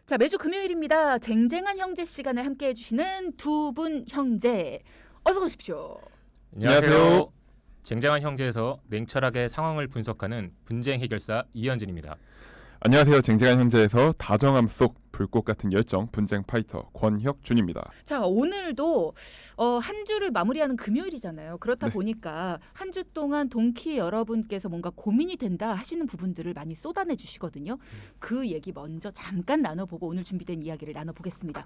자, 매주 금요일입니다. 쟁쟁한 형제 시간을 함께 해주시는 두 분 형제. 어서 오십시오. 안녕하세요. 쟁쟁한 형제에서 냉철하게 상황을 분석하는 분쟁 해결사 이현진입니다. 안녕하세요. 쟁쟁한 형제에서 다정함 속 불꽃 같은 열정 분쟁 파이터 권혁준입니다. 자, 오늘도 한 주를 마무리하는 금요일이잖아요. 그렇다 보니까 한 주 동안 동키 여러분께서 뭔가 고민이 된다 하시는 부분들을 많이 쏟아내 주시거든요. 그 얘기 먼저 잠깐 나눠보고 오늘 준비된 이야기를 나눠보겠습니다.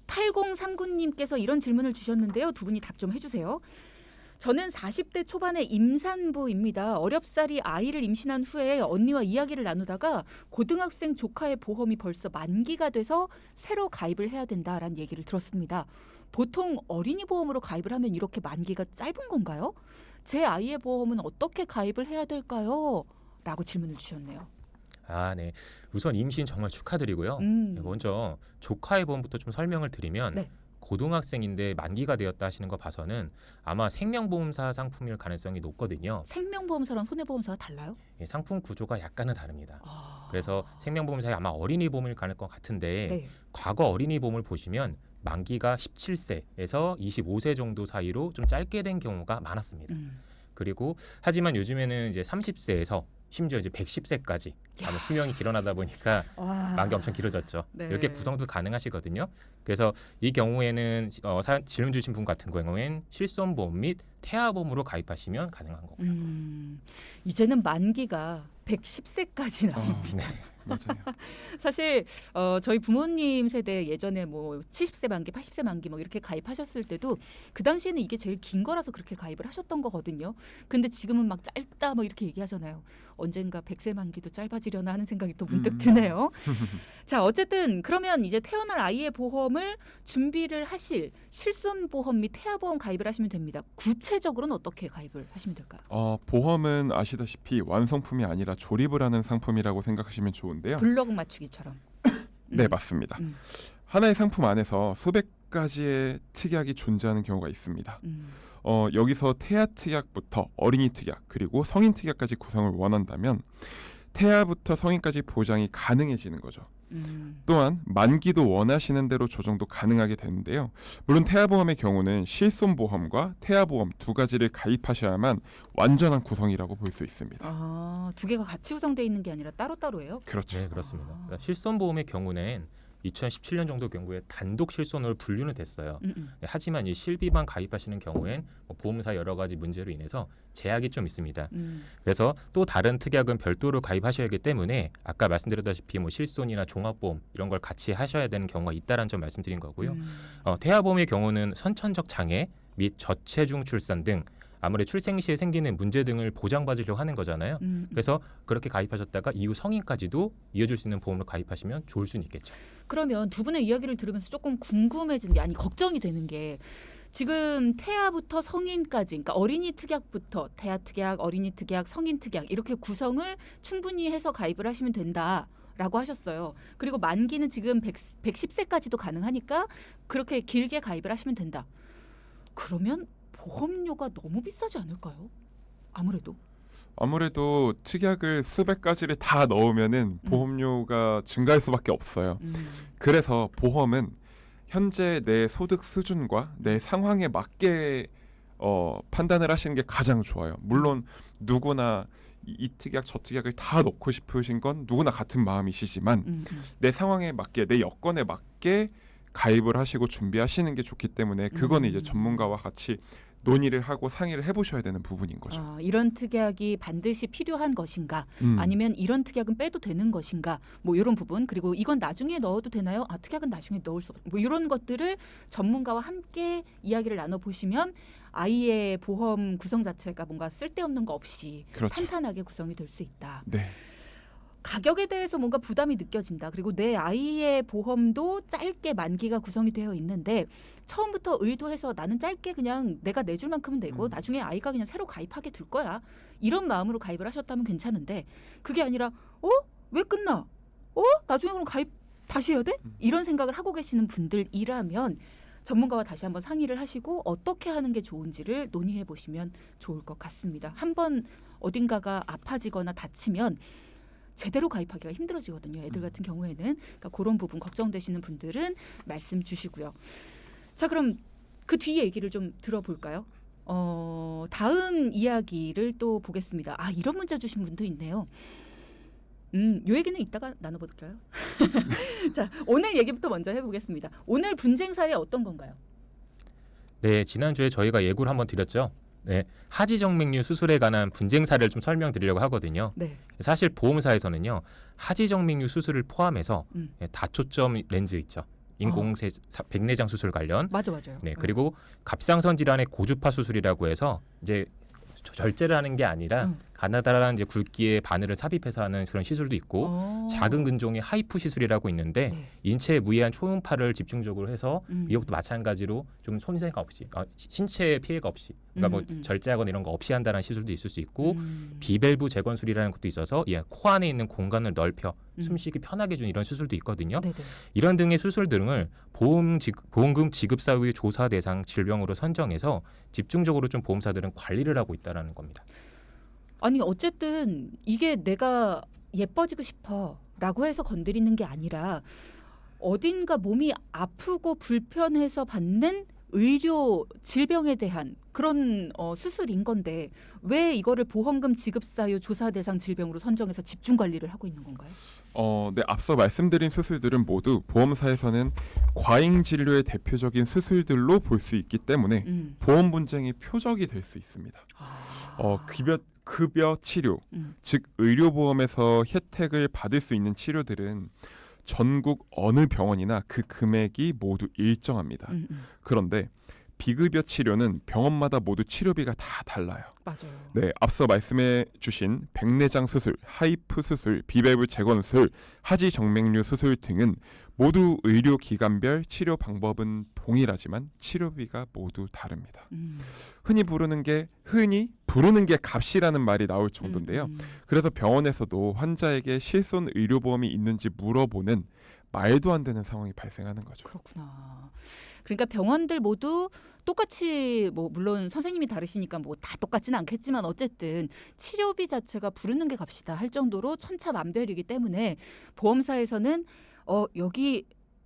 8039님께서 이런 질문을 주셨는데요. 두 분이 답 좀 해주세요. 저는 40대 초반의 임산부입니다. 어렵사리 아이를 임신한 후에 언니와 이야기를 나누다가 고등학생 조카의 보험이 벌써 만기가 돼서 새로 가입을 해야 된다라는 얘기를 들었습니다. 보통 어린이 보험으로 가입을 하면 이렇게 만기가 짧은 건가요? 제 아이의 보험은 어떻게 가입을 해야 될까요? 라고 질문을 주셨네요. 네. 우선 임신 정말 축하드리고요. 먼저 조카의 보험부터 좀 설명을 드리면 네. 고등학생인데 만기가 되었다 하시는 거 봐서는 아마 생명보험사 상품일 가능성이 높거든요. 생명보험사랑 손해보험사가 달라요? 상품 구조가 약간은 다릅니다. 그래서 생명보험사에 아마 어린이 보험일 가능할 것 같은데 네. 과거 어린이 보험을 보시면 만기가 17세에서 25세 정도 사이로 좀 짧게 된 경우가 많았습니다. 그리고 하지만 요즘에는 이제 30세에서 심지어 이제 110세까지 아마 수명이 길어나다 보니까 만기 엄청 길어졌죠. 네. 이렇게 구성도 가능하시거든요. 그래서 이 경우에는 질문 주신 분 같은 경우에는 실손보험 및 태아보험으로 가입하시면 가능한 거고요. 이제는 만기가 110세까지 나옵니다. 네. 맞아요. 사실 저희 부모님 세대 예전에 뭐 70세 만기, 80세 만기 뭐 이렇게 가입하셨을 때도 그 당시에는 이게 제일 긴 거라서 그렇게 가입을 하셨던 거거든요. 근데 지금은 막 짧다 뭐 이렇게 얘기하잖아요. 언젠가 100세 만기도 짧아지려나 하는 생각이 또 문득 드네요. 자, 어쨌든 그러면 이제 태어날 아이의 보험을 준비를 하실 실손보험 및 태아보험 가입을 하시면 됩니다. 구체적으로는 어떻게 가입을 하시면 될까요? 보험은 아시다시피 완성품이 아니라 조립을 하는 상품이라고 생각하시면 좋은데요. 블럭 맞추기처럼. 네, 맞습니다. 하나의 상품 안에서 수백 가지의 특약이 존재하는 경우가 있습니다. 여기서 태아 특약부터 어린이 특약 그리고 성인 특약까지 구성을 원한다면 태아부터 성인까지 보장이 가능해지는 거죠. 또한 만기도 원하시는 대로 조정도 가능하게 되는데요. 물론 태아보험의 경우는 실손보험과 태아보험 두 가지를 가입하셔야만 완전한 구성이라고 볼 수 있습니다. 두 개가 같이 구성되어 있는 게 아니라 따로따로예요? 그렇죠. 네, 그렇습니다. 그러니까 실손보험의 경우는 2017년 정도 경우에 단독 실손으로 분류는 됐어요. 하지만 이 실비만 가입하시는 경우엔 보험사 여러 가지 문제로 인해서 제약이 좀 있습니다. 그래서 또 다른 특약은 별도로 가입하셔야 하기 때문에 아까 말씀드렸다시피 뭐 실손이나 종합보험 이런 걸 같이 하셔야 되는 경우가 있다라는 점 말씀드린 거고요. 태아보험의 경우는 선천적 장애 및 저체중 출산 등 아무래도 출생 시에 생기는 문제 등을 보장받으려고 하는 거잖아요. 그래서 그렇게 가입하셨다가 이후 성인까지도 이어질 수 있는 보험을 가입하시면 좋을 수는 있겠죠. 그러면 두 분의 이야기를 들으면서 조금 궁금해진 게, 아니 걱정이 되는 게, 지금 태아부터 성인까지, 그러니까 어린이 특약부터 태아 특약, 어린이 특약, 성인 특약 이렇게 구성을 충분히 해서 가입을 하시면 된다라고 하셨어요. 그리고 만기는 지금 110세까지도 가능하니까 그렇게 길게 가입을 하시면 된다. 그러면 보험료가 너무 비싸지 않을까요? 아무래도 특약을 수백 가지를 다 넣으면은 보험료가 증가할 수밖에 없어요. 그래서 보험은 현재 내 소득 수준과 내 상황에 맞게 판단을 하시는 게 가장 좋아요. 물론 누구나 이 특약 저 특약을 다 넣고 싶으신 건 누구나 같은 마음이시지만 내 상황에 맞게 내 여건에 맞게 가입을 하시고 준비하시는 게 좋기 때문에 그거는 이제 전문가와 같이 논의를 하고 상의를 해보셔야 되는 부분인 거죠. 이런 특약이 반드시 필요한 것인가, 아니면 이런 특약은 빼도 되는 것인가, 뭐 이런 부분, 그리고 이건 나중에 넣어도 되나요? 특약은 나중에 넣을 수 없고, 뭐 이런 것들을 전문가와 함께 이야기를 나눠보시면 아이의 보험 구성 자체가 뭔가 쓸데없는 거 없이 그렇죠. 탄탄하게 구성이 될 수 있다. 네. 가격에 대해서 뭔가 부담이 느껴진다. 그리고 내 아이의 보험도 짧게 만기가 구성이 되어 있는데 처음부터 의도해서 나는 짧게 그냥 내가 내줄 만큼은 내고 나중에 아이가 그냥 새로 가입하게 둘 거야. 이런 마음으로 가입을 하셨다면 괜찮은데 그게 아니라 왜 끝나? 나중에 그럼 가입 다시 해야 돼? 이런 생각을 하고 계시는 분들이라면 전문가와 다시 한번 상의를 하시고 어떻게 하는 게 좋은지를 논의해 보시면 좋을 것 같습니다. 한번 어딘가가 아파지거나 다치면 제대로 가입하기가 힘들어지거든요. 애들 같은 경우에는. 그러니까 그런 부분 걱정되시는 분들은 말씀 주시고요. 자, 그럼 그 뒤에 얘기를 좀 들어볼까요? 다음 이야기를 또 보겠습니다. 아, 이런 문자 주신 분도 있네요. 요 얘기는 이따가 나눠볼까요? 자, 오늘 얘기부터 먼저 해보겠습니다. 오늘 분쟁 사례 어떤 건가요? 네, 지난주에 저희가 예고를 한번 드렸죠. 네, 하지정맥류 수술에 관한 분쟁 사례를 좀 설명드리려고 하거든요. 네. 사실 보험사에서는요, 하지정맥류 수술을 포함해서 다초점 렌즈 있죠. 인공세 백내장 수술 관련. 맞아요. 네, 그리고 갑상선 질환의 고주파 수술이라고 해서 이제 절제를 하는 게 아니라 가나다란 이제 굵기의 바늘을 삽입해서 하는 그런 시술도 있고 작은 근종의 하이프 시술이라고 있는데 네. 인체에 무해한 초음파를 집중적으로 해서 이것도 마찬가지로 좀 손해가 없이 신체에 피해가 없이 그러니까 뭐 절제하거나 이런 거 없이 한다는 시술도 있을 수 있고 비밸브 재건술이라는 것도 있어서 코 안에 있는 공간을 넓혀 숨쉬기 편하게 해주는 이런 수술도 있거든요. 네네. 이런 등의 수술 등을 보험금 지급 사후의 조사 대상 질병으로 선정해서 집중적으로 좀 보험사들은 관리를 하고 있다는 겁니다. 아니 어쨌든 이게 내가 예뻐지고 싶어라고 해서 건드리는 게 아니라 어딘가 몸이 아프고 불편해서 받는 의료 질병에 대한 그런 수술인 건데 왜 이거를 보험금 지급 사유 조사 대상 질병으로 선정해서 집중 관리를 하고 있는 건가요? 네, 앞서 말씀드린 수술들은 모두 보험사에서는 과잉 진료의 대표적인 수술들로 볼 수 있기 때문에 보험 분쟁의 표적이 될 수 있습니다. 급여 치료, 즉 의료보험에서 혜택을 받을 수 있는 치료들은 전국 어느 병원이나 그 금액이 모두 일정합니다. 그런데 비급여 치료는 병원마다 모두 치료비가 다 달라요. 맞아요. 네, 앞서 말씀해 주신 백내장 수술, 하이프 수술, 비밸브 재건술, 하지정맥류 수술 등은 모두 의료기관별 치료 방법은 동일하지만 치료비가 모두 다릅니다. 흔히 부르는 게 값이라는 말이 나올 정도인데요. 그래서 병원에서도 환자에게 실손 의료보험이 있는지 물어보는 말도 안 되는 상황이 발생하는 거죠. 그렇구나. 그러니까 병원들 모두 똑같이 뭐 물론 선생님이 다르시니까 뭐 다 똑같지는 않겠지만 어쨌든 치료비 자체가 부르는 게 값이다 할 정도로 천차만별이기 때문에 보험사에서는 여기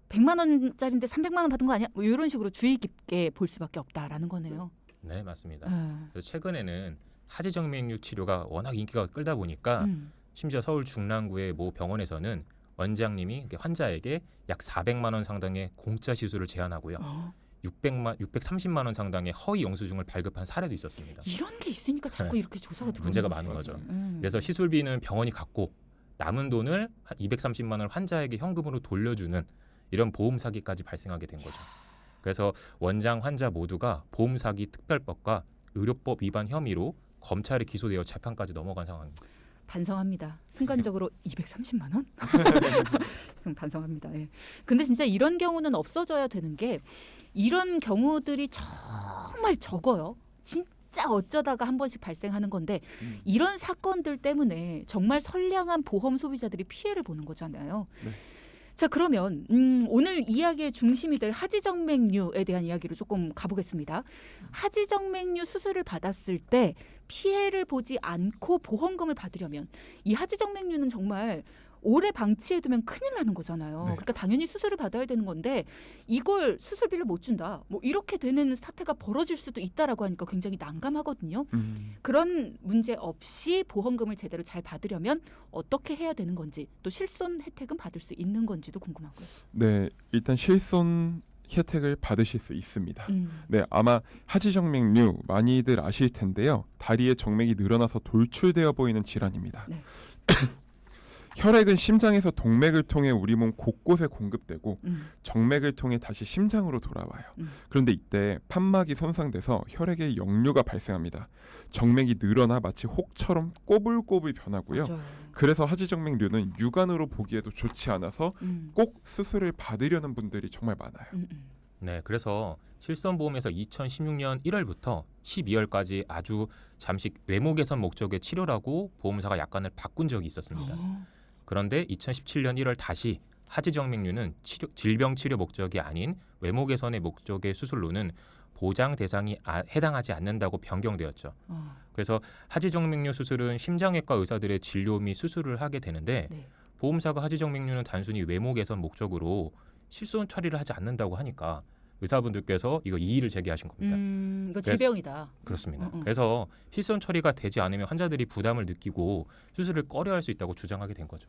100만 원짜리인데 300만 원 받은 거 아니야? 뭐 이런 식으로 주의 깊게 볼 수밖에 없다라는 거네요. 네, 맞습니다. 그래서 최근에는 하지정맥류 치료가 워낙 인기가 끌다 보니까 심지어 서울 중랑구의 모 병원에서는 원장님이 환자에게 약 400만 원 상당의 공짜 시술을 제안하고요. 630만 원 상당의 허위 영수증을 발급한 사례도 있었습니다. 이런 게 있으니까 자꾸 이렇게 조사가 들어오는 문제가 많은 거죠. 그래서 시술비는 병원이 갖고 남은 돈을 한 230만 원을 환자에게 현금으로 돌려주는 이런 보험 사기까지 발생하게 된 거죠. 그래서 원장, 환자 모두가 보험 사기 특별법과 의료법 위반 혐의로 검찰에 기소되어 재판까지 넘어간 상황입니다. 반성합니다. 순간적으로 230만 원? 반성합니다. 예. 근데 진짜 이런 경우는 없어져야 되는 게 이런 경우들이 정말 적어요. 진짜 어쩌다가 한 번씩 발생하는 건데 이런 사건들 때문에 정말 선량한 보험 소비자들이 피해를 보는 거잖아요. 네. 자, 그러면 오늘 이야기의 중심이 될 하지정맥류에 대한 이야기로 조금 가보겠습니다. 하지정맥류 수술을 받았을 때 피해를 보지 않고 보험금을 받으려면 이 하지정맥류는 정말 오래 방치해두면 큰일 나는 거잖아요. 네. 그러니까 당연히 수술을 받아야 되는 건데 이걸 수술비를 못 준다. 뭐 이렇게 되는 사태가 벌어질 수도 있다라고 하니까 굉장히 난감하거든요. 그런 문제 없이 보험금을 제대로 잘 받으려면 어떻게 해야 되는 건지 또 실손 혜택은 받을 수 있는 건지도 궁금하고요. 네, 일단 실손 혜택을 받으실 수 있습니다. 네, 아마 하지정맥류 많이들 아실 텐데요. 다리에 정맥이 늘어나서 돌출되어 보이는 질환입니다. 네. 혈액은 심장에서 동맥을 통해 우리 몸 곳곳에 공급되고 정맥을 통해 다시 심장으로 돌아와요. 그런데 이때 판막이 손상돼서 혈액에 역류가 발생합니다. 정맥이 늘어나 마치 혹처럼 꼬불꼬불 변하고요. 맞아요. 그래서 하지정맥류는 육안으로 보기에도 좋지 않아서 꼭 수술을 받으려는 분들이 정말 많아요. 네, 그래서 실손보험에서 2016년 1월부터 12월까지 아주 잠시 외모 개선 목적의 치료라고 보험사가 약관을 바꾼 적이 있었습니다. 그런데 2017년 1월 다시 하지정맥류는 질병 치료 목적이 아닌 외모 개선의 목적의 수술로는 보장 대상이 해당하지 않는다고 변경되었죠. 그래서 하지정맥류 수술은 심장외과 의사들의 진료 및 수술을 하게 되는데 네. 보험사가 하지정맥류는 단순히 외모 개선 목적으로 실손 처리를 하지 않는다고 하니까 의사분들께서 이거 이의를 제기하신 겁니다. 이거 질병이다. 그렇습니다. 그래서 실손 처리가 되지 않으면 환자들이 부담을 느끼고 수술을 꺼려할 수 있다고 주장하게 된 거죠.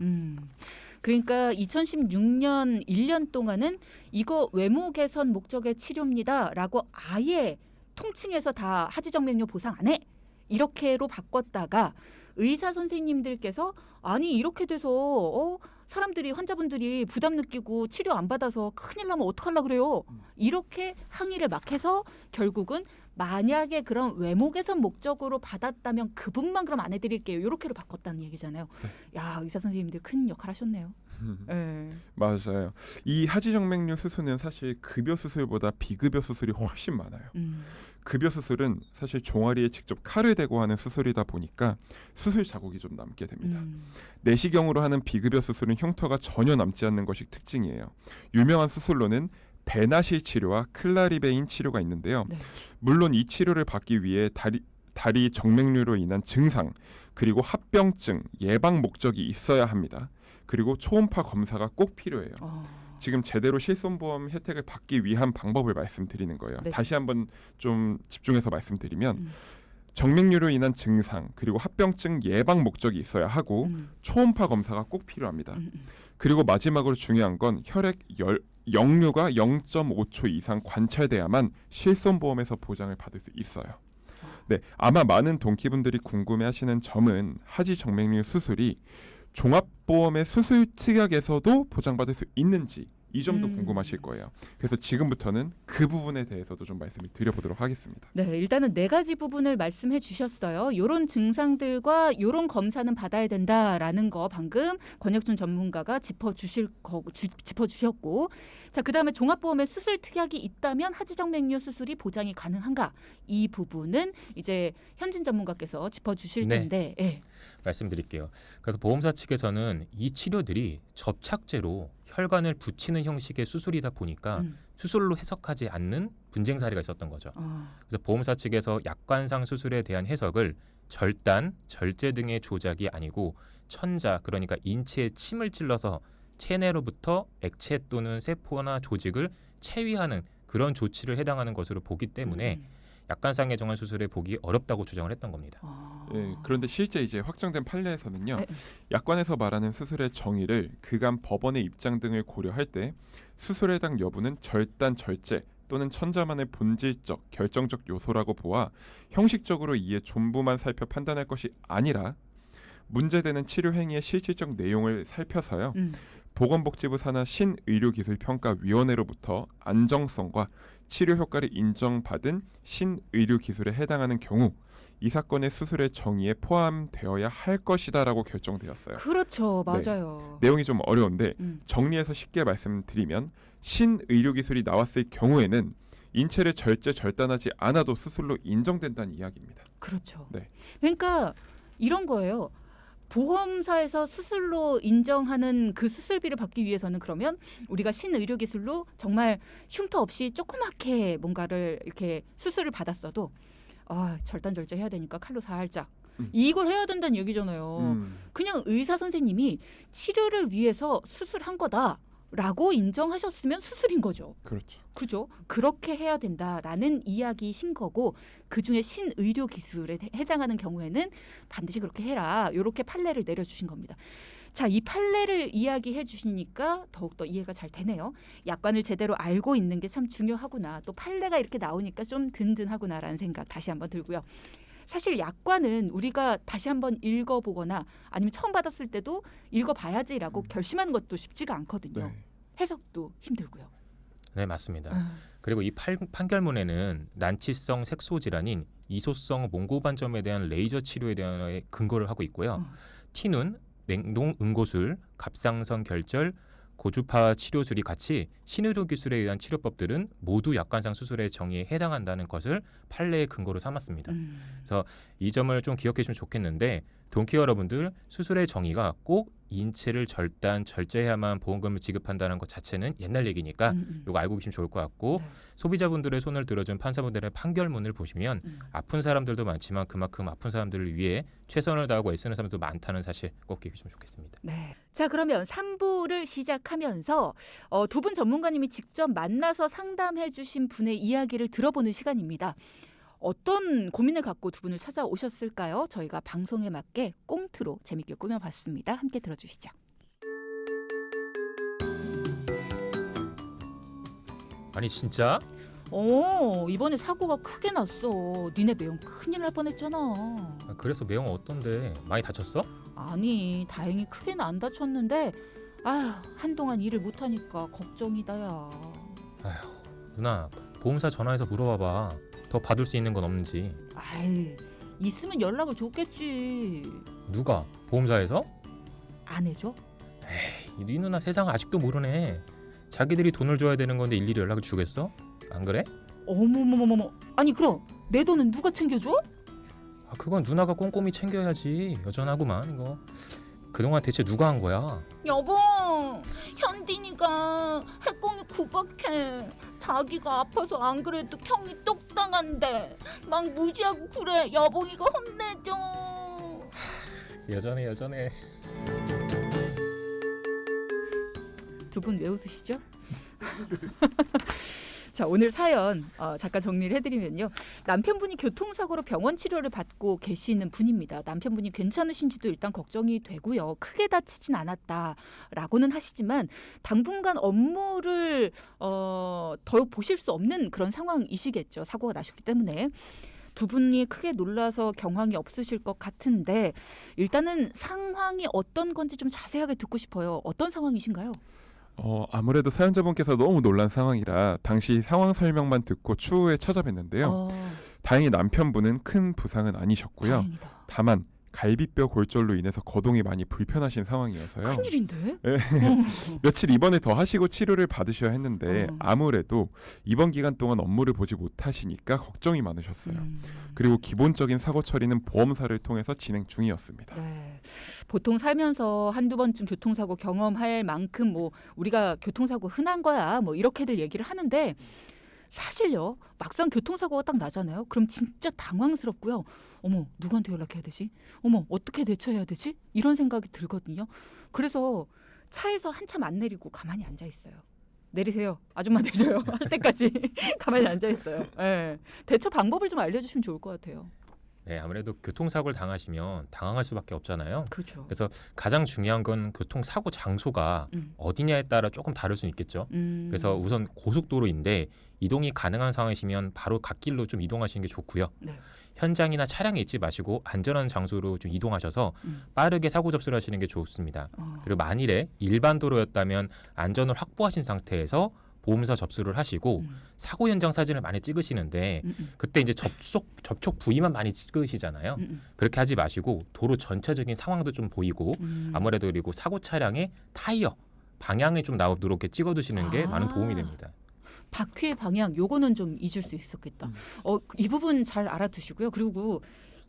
그러니까 2016년 1년 동안은 이거 외모 개선 목적의 치료입니다라고 아예 통칭해서 다 하지정맥류 보상 안 해. 이렇게로 바꿨다가 의사 선생님들께서 아니 이렇게 돼서 사람들이 환자분들이 부담 느끼고 치료 안 받아서 큰일 나면 어떡하려고 그래요. 이렇게 항의를 막 해서 결국은 만약에 그런 외모 개선 목적으로 받았다면 그분만 그럼 안 해드릴게요. 이렇게로 바꿨다는 얘기잖아요. 네. 야 의사 선생님들 큰 역할 하셨네요. 네. 맞아요. 이 하지정맥류 수술은 사실 급여 수술보다 비급여 수술이 훨씬 많아요. 급여 수술은 사실 종아리에 직접 칼을 대고 하는 수술이다 보니까 수술 자국이 좀 남게 됩니다. 내시경으로 하는 비급여 수술은 흉터가 전혀 남지 않는 것이 특징이에요. 유명한 수술로는 베나시 치료와 클라리베인 치료가 있는데요. 네. 물론 이 치료를 받기 위해 다리 정맥류로 인한 증상 그리고 합병증 예방 목적이 있어야 합니다. 그리고 초음파 검사가 꼭 필요해요. 지금 제대로 실손보험 혜택을 받기 위한 방법을 말씀드리는 거예요. 네. 다시 한번 좀 집중해서 말씀드리면 정맥류로 인한 증상 그리고 합병증 예방 목적이 있어야 하고 초음파 검사가 꼭 필요합니다. 그리고 마지막으로 중요한 건 혈액 역류가 0.5초 이상 관찰돼야만 실손보험에서 보장을 받을 수 있어요. 네, 아마 많은 동키분들이 궁금해하시는 점은 하지정맥류 수술이 종합보험의 수술 특약에서도 보장받을 수 있는지 이 점도 궁금하실 거예요. 그래서 지금부터는 그 부분에 대해서도 좀 말씀을 드려보도록 하겠습니다. 네, 일단은 4가지 부분을 말씀해 주셨어요. 이런 증상들과 이런 검사는 받아야 된다라는 거 방금 권혁준 전문가가 짚어주셨고, 자 그다음에 종합보험에 수술 특약이 있다면 하지정맥류 수술이 보장이 가능한가? 이 부분은 이제 현진 전문가께서 짚어주실 네. 텐데, 예. 말씀드릴게요. 그래서 보험사 측에서는 이 치료들이 접착제로 혈관을 붙이는 형식의 수술이다 보니까 수술로 해석하지 않는 분쟁 사례가 있었던 거죠. 그래서 보험사 측에서 약관상 수술에 대한 해석을 절단, 절제 등의 조작이 아니고 천자, 그러니까 인체에 침을 찔러서 체내로부터 액체 또는 세포나 조직을 체위하는 그런 조치를 해당하는 것으로 보기 때문에 약관상에 정한 수술에 보기 어렵다고 주장을 했던 겁니다. 예, 그런데 실제 이제 확정된 판례에서는요, 네. 약관에서 말하는 수술의 정의를 그간 법원의 입장 등을 고려할 때 수술에 해당 여부는 절단, 절제 또는 천자만의 본질적, 결정적 요소라고 보아 형식적으로 이에 존부만 살펴 판단할 것이 아니라 문제되는 치료 행위의 실질적 내용을 살펴서요. 보건복지부 산하 신의료기술평가위원회로부터 안정성과 치료 효과를 인정받은 신의료기술에 해당하는 경우 이 사건의 수술의 정의에 포함되어야 할 것이다라고 결정되었어요. 그렇죠, 맞아요. 내용이 좀 어려운데 정리해서 쉽게 말씀드리면 신의료기술이 나왔을 경우에는 인체를 절제 절단하지 않아도 수술로 인정된다는 이야기입니다. 그렇죠. 네. 그러니까 이런 거예요. 보험사에서 수술로 인정하는 그 수술비를 받기 위해서는 그러면 우리가 신의료기술로 정말 흉터 없이 조그맣게 뭔가를 이렇게 수술을 받았어도 절단절제 해야 되니까 칼로 살짝 이걸 해야 된다는 얘기잖아요. 그냥 의사 선생님이 치료를 위해서 수술한 거다라고 인정하셨으면 수술인 거죠. 그렇죠. 그죠? 그렇게 해야 된다라는 이야기신 거고 그중에 신의료 기술에 해당하는 경우에는 반드시 그렇게 해라. 이렇게 판례를 내려주신 겁니다. 자, 이 판례를 이야기해 주시니까 더욱더 이해가 잘 되네요. 약관을 제대로 알고 있는 게 참 중요하구나. 또 판례가 이렇게 나오니까 좀 든든하구나라는 생각 다시 한번 들고요. 사실 약관은 우리가 다시 한번 읽어보거나 아니면 처음 받았을 때도 읽어봐야지라고 결심하는 것도 쉽지가 않거든요. 네. 해석도 힘들고요. 네, 맞습니다. 그리고 이 판결문에는 난치성 색소 질환인 이소성 몽고반점에 대한 레이저 치료에 대한 근거를 하고 있고요. T는 냉동 응고술, 갑상선 결절, 고주파 치료술이 같이 신의료 기술에 의한 치료법들은 모두 약관상 수술의 정의에 해당한다는 것을 판례의 근거로 삼았습니다. 그래서 이 점을 좀 기억해 주면 좋겠는데 동키 여러분들 수술의 정의가 꼭 인체를 절제해야만 보험금을 지급한다는 것 자체는 옛날 얘기니까 이거 알고 계시면 좋을 것 같고 네. 소비자분들의 손을 들어준 판사분들의 판결문을 보시면 아픈 사람들도 많지만 그만큼 아픈 사람들을 위해 최선을 다하고 애쓰는 사람들도 많다는 사실 꼭 기억해 주시면 좋겠습니다. 네. 자, 그러면 3부를 시작하면서 두 분 전문가님이 직접 만나서 상담해 주신 분의 이야기를 들어보는 시간입니다. 어떤 고민을 갖고 두 분을 찾아오셨을까요? 저희가 방송에 맞게 꽁트로 재밌게 꾸며봤습니다. 함께 들어주시죠. 아니 진짜? 이번에 사고가 크게 났어. 니네 매형 큰일 날 뻔했잖아. 그래서 매형 어떤데? 많이 다쳤어? 아니, 다행히 크게는 안 다쳤는데 아휴, 한동안 일을 못하니까 걱정이다 야. 누나 보험사 전화해서 물어봐봐. 더 받을 수 있는 건 없는지. 아이, 있으면 연락을 줬겠지. 누가? 보험사에서? 안 해줘? 에이, 네 누나 세상 아직도 모르네. 자기들이 돈을 줘야 되는 건데 일일이 연락을 주겠어? 안 그래? 어머머머머. 아니 그럼 내 돈은 누가 챙겨줘? 그건 누나가 꼼꼼히 챙겨야지. 여전하구만 이거. 그동안 대체 누가 한 거야? 여보, 현딘이가 핵공이 구박해. 자기가 아파서 안 그래도 형이 똑당한데 막 무지하고 그래. 여봉이가 혼내줘. 여전해. 두 분 왜 웃으시죠? 자, 오늘 사연 잠깐 정리를 해드리면요. 남편분이 교통사고로 병원 치료를 받고 계시는 분입니다. 남편분이 괜찮으신지도 일단 걱정이 되고요. 크게 다치진 않았다라고는 하시지만 당분간 업무를 더 보실 수 없는 그런 상황이시겠죠. 사고가 나셨기 때문에. 두 분이 크게 놀라서 경황이 없으실 것 같은데 일단은 상황이 어떤 건지 좀 자세하게 듣고 싶어요. 어떤 상황이신가요? 아무래도 사연자분께서 너무 놀란 상황이라 당시 상황 설명만 듣고 추후에 찾아뵀는데요. 다행히 남편분은 큰 부상은 아니셨고요. 다행이다. 다만 갈비뼈 골절로 인해서 거동이 많이 불편하신 상황이어서요. 큰일인데? 며칠 입원을 더 하시고 치료를 받으셔야 했는데 어. 아무래도 이번 기간 동안 업무를 보지 못하시니까 걱정이 많으셨어요. 그리고 기본적인 사고 처리는 보험사를 통해서 진행 중이었습니다. 네. 보통 살면서 한두 번쯤 교통사고 경험할 만큼 뭐 우리가 교통사고 흔한 거야 뭐 이렇게들 얘기를 하는데 사실요 막상 교통사고가 딱 나잖아요. 그럼 진짜 당황스럽고요. 어머 누구한테 연락해야 되지? 어머 어떻게 대처해야 되지? 이런 생각이 들거든요. 그래서 차에서 한참 안 내리고 가만히 앉아 있어요. 내리세요. 아줌마 내려요. 할 때까지 가만히 앉아 있어요. 네. 대처 방법을 좀 알려주시면 좋을 것 같아요. 네, 아무래도 교통사고를 당하시면 당황할 수밖에 없잖아요. 그렇죠. 그래서 가장 중요한 건 교통사고 장소가 어디냐에 따라 조금 다를 수 있겠죠. 그래서 우선 고속도로인데 이동이 가능한 상황이시면 바로 갓길로 좀 이동하시는 게 좋고요. 네. 현장이나 차량에 있지 마시고 안전한 장소로 좀 이동하셔서 빠르게 사고 접수를 하시는 게 좋습니다. 그리고 만일에 일반 도로였다면 안전을 확보하신 상태에서 보험사 접수를 하시고 사고 현장 사진을 많이 찍으시는데 그때 이제 접촉 부위만 많이 찍으시잖아요. 그렇게 하지 마시고 도로 전체적인 상황도 좀 보이고 아무래도 그리고 사고 차량의 타이어 방향을 좀 나오도록 이렇게 찍어두시는 게 많은 도움이 됩니다. 바퀴의 방향 요거는 좀 잊을 수 있었겠다. 이 부분 잘 알아두시고요. 그리고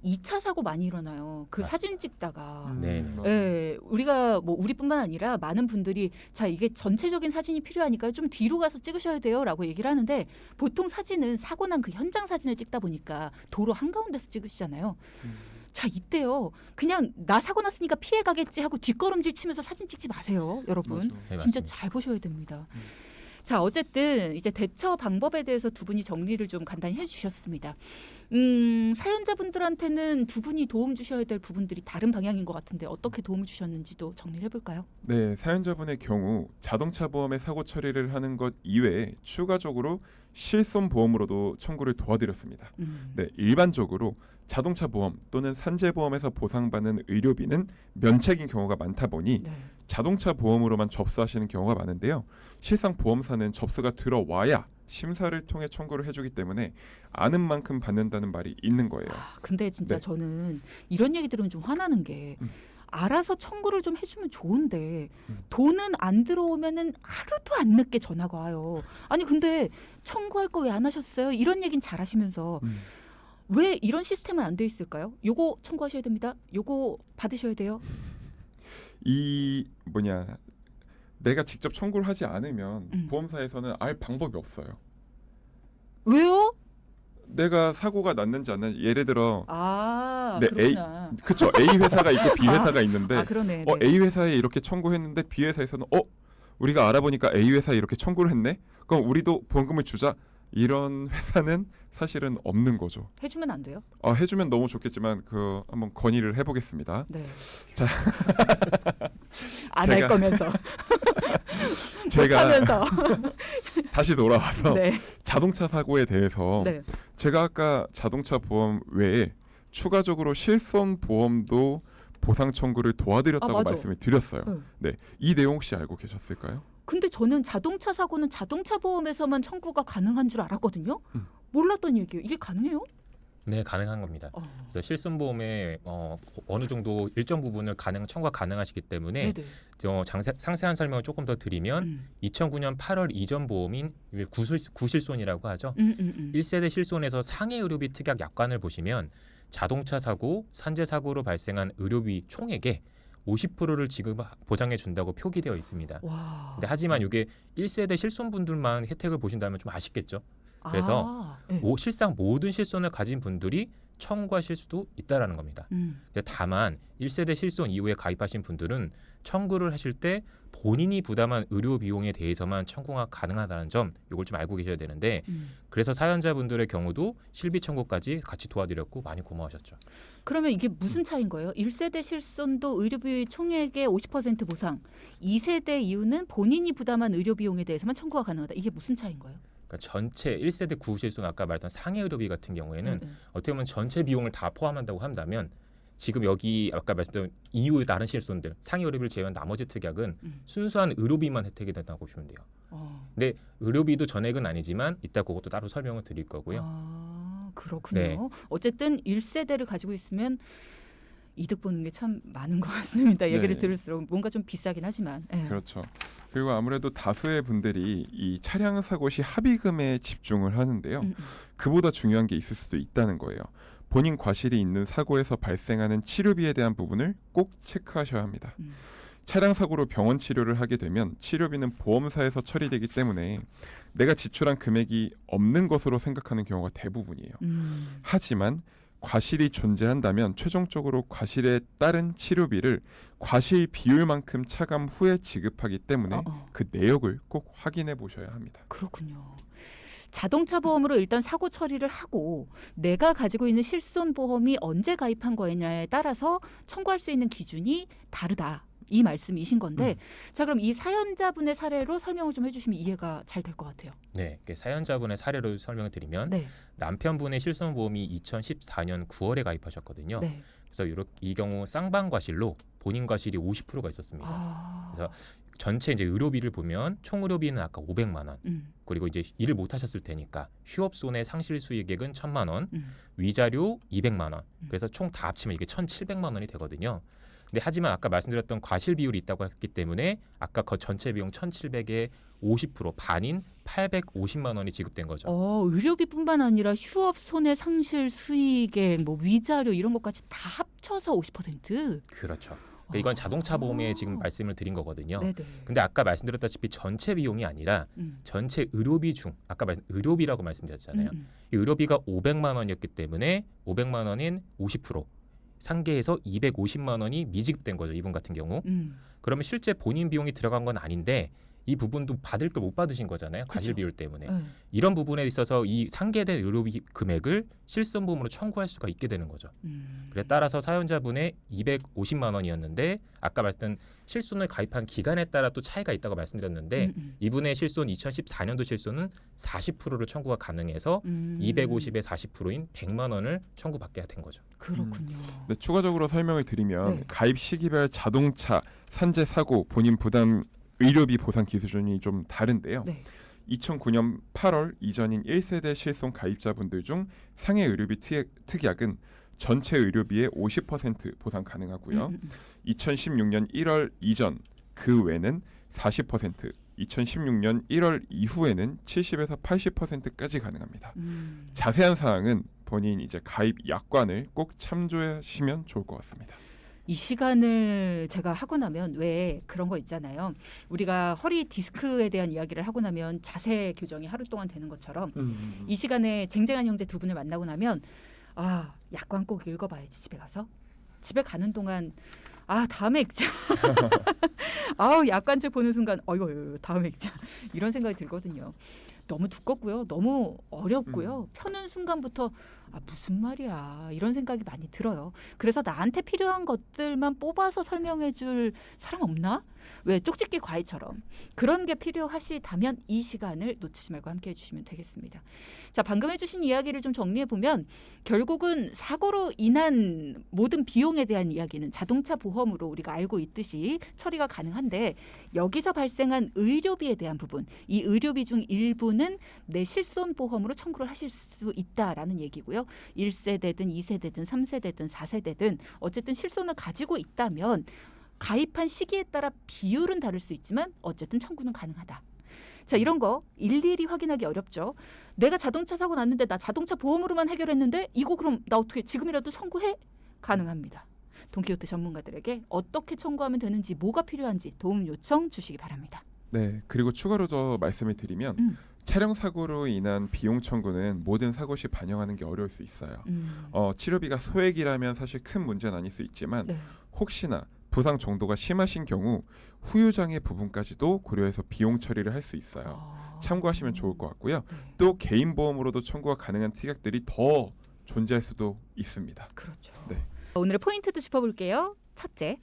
2차 사고 많이 일어나요. 그 맞습니다. 사진 찍다가. 네. 예, 우리가 뭐 우리뿐만 아니라 많은 분들이 자 이게 전체적인 사진이 필요하니까 좀 뒤로 가서 찍으셔야 돼요라고 얘기를 하는데 보통 사진은 사고 난 그 현장 사진을 찍다 보니까 도로 한가운데서 찍으시잖아요. 자 이때요 그냥 나 사고 났으니까 피해 가겠지 하고 뒷걸음질 치면서 사진 찍지 마세요 여러분. 맞아요. 네, 진짜 맞습니다. 잘 보셔야 됩니다. 자 어쨌든 이제 대처 방법에 대해서 두 분이 정리를 좀 간단히 해주셨습니다. 사연자분들한테는 두 분이 도움 주셔야 될 부분들이 다른 방향인 것 같은데 어떻게 도움을 주셨는지도 정리를 해볼까요? 네, 사연자분의 경우 자동차 보험의 사고 처리를 하는 것 이외에 추가적으로 실손 보험으로도 청구를 도와드렸습니다. 네, 일반적으로 자동차 보험 또는 산재 보험에서 보상받는 의료비는 면책인 경우가 많다 보니 네. 자동차 보험으로만 접수하시는 경우가 많은데요. 실상 보험사는 접수가 들어와야 심사를 통해 청구를 해주기 때문에 아는 만큼 받는다는 말이 있는 거예요. 근데 진짜 네. 저는 이런 얘기 들으면 좀 화나는 게 알아서 청구를 좀 해주면 좋은데 돈은 안 들어오면은 하루도 안 늦게 전화가 와요. 아니 근데 청구할 거 왜 안 하셨어요? 이런 얘기는 잘 하시면서 왜 이런 시스템은 안 돼 있을까요? 요거 청구하셔야 됩니다. 요거 받으셔야 돼요. 이 내가 직접 청구를 하지 않으면 음. 보험사에서는 알 방법이 없어요. 왜요? 내가 사고가 났는지 안 났는지 예를 들어 네, 그렇구나. 그쵸 A 회사가 있고 B 회사가 있는데 그러네. A 회사에 이렇게 청구했는데 B 회사에서는 우리가 알아보니까 A 회사에 이렇게 청구를 했네. 그럼 우리도 보험금을 주자. 이런 회사는 사실은 없는 거죠. 해주면 안 돼요? 해주면 너무 좋겠지만 한번 건의를 해보겠습니다. 네. 자, 안 할 제가- 거면서. 제가 하면서. 다시 돌아와서 네. 자동차 사고에 대해서 네. 제가 아까 자동차 보험 외에 추가적으로 실손 보험도 보상 청구를 도와드렸다고 맞아. 말씀을 드렸어요. 네. 네, 이 내용 혹시 알고 계셨을까요? 근데 저는 자동차 사고는 자동차 보험에서만 청구가 가능한 줄 알았거든요. 몰랐던 얘기예요. 이게 가능해요? 네, 가능한 겁니다. 그래서 실손보험에 어느 정도 일정 부분을 청구가 가능하시기 때문에 네네. 상세한 설명을 조금 더 드리면 2009년 8월 이전 보험인 구실손이라고 하죠. 1세대 실손에서 상해 의료비 특약 약관을 보시면 자동차 사고, 산재 사고로 발생한 의료비 총액의 50%를 보장해 준다고 표기되어 있습니다. 와. 근데 하지만 이게 1세대 실손분들만 혜택을 보신다면 좀 아쉽겠죠. 그래서 네. 실상 모든 실손을 가진 분들이 청구하실 수도 있다라는 겁니다. 근데 다만 1세대 실손 이후에 가입하신 분들은 청구를 하실 때 본인이 부담한 의료 비용에 대해서만 청구가 가능하다는 점 이걸 좀 알고 계셔야 되는데 그래서 사연자분들의 경우도 실비 청구까지 같이 도와드렸고 많이 고마우셨죠. 그러면 이게 무슨 차이인 거예요? 1세대 실손도 의료비 총액의 50% 보상, 2세대 이후는 본인이 부담한 의료 비용에 대해서만 청구가 가능하다. 이게 무슨 차이인 거예요? 그러니까 전체 1세대 구실손 아까 말했던 상해 의료비 같은 경우에는 어떻게 보면 전체 비용을 다 포함한다고 한다면 지금 여기 아까 말씀드린 이후의 다른 실손들 상해 의료비를 제외한 나머지 특약은 순수한 의료비만 혜택이 된다고 보시면 돼요. 근데 의료비도 전액은 아니지만 이따 그것도 따로 설명을 드릴 거고요. 그렇군요. 네. 어쨌든 1세대를 가지고 있으면 이득 보는 게 참 많은 것 같습니다. 얘기를 네. 들을수록 뭔가 좀 비싸긴 하지만. 네. 그렇죠. 그리고 아무래도 다수의 분들이 이 차량 사고 시 합의금에 집중을 하는데요. 그보다 중요한 게 있을 수도 있다는 거예요. 본인 과실이 있는 사고에서 발생하는 치료비에 대한 부분을 꼭 체크하셔야 합니다. 차량 사고로 병원 치료를 하게 되면 치료비는 보험사에서 처리되기 때문에 내가 지출한 금액이 없는 것으로 생각하는 경우가 대부분이에요. 하지만 과실이 존재한다면 최종적으로 과실에 따른 치료비를 과실 비율만큼 차감 후에 지급하기 때문에 그 내역을 꼭 확인해 보셔야 합니다. 그렇군요. 자동차 보험으로 일단 사고 처리를 하고 내가 가지고 있는 실손 보험이 언제 가입한 거냐에 따라서 청구할 수 있는 기준이 다르다. 이 말씀이신 건데 자 그럼 이 사연자분의 사례로 설명을 좀 해주시면 이해가 잘 될 것 같아요. 네, 사연자분의 사례로 설명을 드리면 네. 남편분의 실손보험이 2014년 9월에 가입하셨거든요. 네. 그래서 이 경우 쌍방 과실로 본인 과실이 50%가 있었습니다. 그래서 전체 이제 의료비를 보면 총 의료비는 아까 500만 원. 그리고 이제 일을 못 하셨을 테니까 휴업 손해 상실 수익액은 1,000만 원, 위자료 200만 원. 그래서 총 다 합치면 이게 1,700만 원이 되거든요. 근데 하지만 아까 말씀드렸던 과실 비율이 있다고 했기 때문에 아까 그 전체 비용 1,700의 50% 반인 850만 원이 지급된 거죠. 의료비뿐만 아니라 휴업 손해 상실 수익액, 뭐 위자료 이런 것까지 다 합쳐서 50%? 그렇죠. 그러니까 이건 자동차 보험에 지금 말씀을 드린 거거든요. 네네. 근데 아까 말씀드렸다시피 전체 비용이 아니라 전체 의료비 중 아까 의료비라고 말씀드렸잖아요. 이 의료비가 500만 원이었기 때문에 500만 원인 50% 상계해서 250만 원이 미지급된 거죠. 이분 같은 경우. 그러면 실제 본인 비용이 들어간 건 아닌데 이 부분도 받을 걸 못 받으신 거잖아요. 과실 그렇죠. 비율 때문에. 네. 이런 부분에 있어서 이 상계된 의료비 금액을 실손보험으로 청구할 수가 있게 되는 거죠. 그래 따라서 사연자분의 250만 원이었는데 아까 말씀드린 실손을 가입한 기간에 따라 또 차이가 있다고 말씀드렸는데 이분의 실손 2014년도 실손은 40%를 청구가 가능해서 250의 40%인 100만 원을 청구받게 된 거죠. 그렇군요. 네, 추가적으로 설명을 드리면 네. 가입 시기별 자동차 산재 사고 본인 부담 의료비 보상 기준이 좀 다른데요. 네. 2009년 8월 이전인 1세대 실손 가입자분들 중 상해 의료비 특약은 전체 의료비의 50% 보상 가능하고요. 2016년 1월 이전 그 외는 40%, 2016년 1월 이후에는 70에서 80%까지 가능합니다. 자세한 사항은 본인 이제 가입 약관을 꼭 참조하시면 좋을 것 같습니다. 이 시간을 제가 하고 나면 왜 그런 거 있잖아요. 우리가 허리 디스크에 대한 이야기를 하고 나면 자세 교정이 하루 동안 되는 것처럼 이 시간에 쟁쟁한 형제 두 분을 만나고 나면 아, 약관 꼭 읽어봐야지 집에 가서. 집에 가는 동안 아, 다음에 읽자. 아우, 약관책 보는 순간 어이구, 다음에 읽자. 이런 생각이 들거든요. 너무 두껍고요. 너무 어렵고요. 펴는 순간부터 아, 무슨 말이야. 이런 생각이 많이 들어요. 그래서 나한테 필요한 것들만 뽑아서 설명해 줄 사람 없나? 왜 쪽집게 과외처럼. 그런 게 필요하시다면 이 시간을 놓치지 말고 함께 해주시면 되겠습니다. 자, 방금 해주신 이야기를 좀 정리해보면 결국은 사고로 인한 모든 비용에 대한 이야기는 자동차 보험으로 우리가 알고 있듯이 처리가 가능한데 여기서 발생한 의료비에 대한 부분, 이 의료비 중 일부는 내 실손보험으로 청구를 하실 수 있다라는 얘기고요. 1세대든 2세대든 3세대든 4세대든 어쨌든 실손을 가지고 있다면 가입한 시기에 따라 비율은 다를 수 있지만 어쨌든 청구는 가능하다. 자, 이런 거 일일이 확인하기 어렵죠. 내가 자동차 사고 났는데 나 자동차 보험으로만 해결했는데 이거 그럼 나 어떻게 지금이라도 청구해? 가능합니다. 돈키호테 전문가들에게 어떻게 청구하면 되는지 뭐가 필요한지 도움 요청 주시기 바랍니다. 네, 그리고 추가로 더 말씀을 드리면 차량 사고로 인한 비용 청구는 모든 사고 시 반영하는 게 어려울 수 있어요. 치료비가 소액이라면 사실 큰 문제는 아닐 수 있지만 네. 혹시나 부상 정도가 심하신 경우 후유장애 부분까지도 고려해서 비용 처리를 할 수 있어요. 참고하시면 좋을 것 같고요. 네. 또 개인 보험으로도 청구가 가능한 특약들이 더 존재할 수도 있습니다. 그렇죠. 네. 오늘의 포인트도 짚어볼게요. 첫째,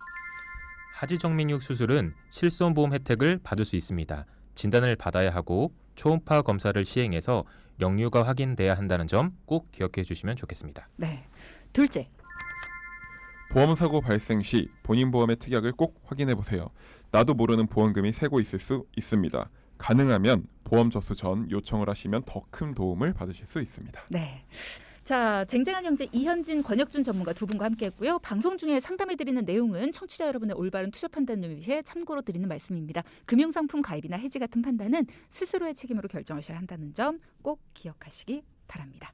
하지정맥류 수술은 실손보험 혜택을 받을 수 있습니다. 진단을 받아야 하고 초음파 검사를 시행해서 역류가 확인돼야 한다는 점 꼭 기억해 주시면 좋겠습니다. 네. 둘째, 보험 사고 발생 시 본인 보험의 특약을 꼭 확인해 보세요. 나도 모르는 보험금이 새고 있을 수 있습니다. 가능하면 보험 접수 전 요청을 하시면 더 큰 도움을 받으실 수 있습니다. 네. 자, 쟁쟁한 형제 이현진, 권혁준 전문가 두 분과 함께했고요. 방송 중에 상담해드리는 내용은 청취자 여러분의 올바른 투자 판단을 위해 참고로 드리는 말씀입니다. 금융상품 가입이나 해지 같은 판단은 스스로의 책임으로 결정하셔야 한다는 점 꼭 기억하시기 바랍니다.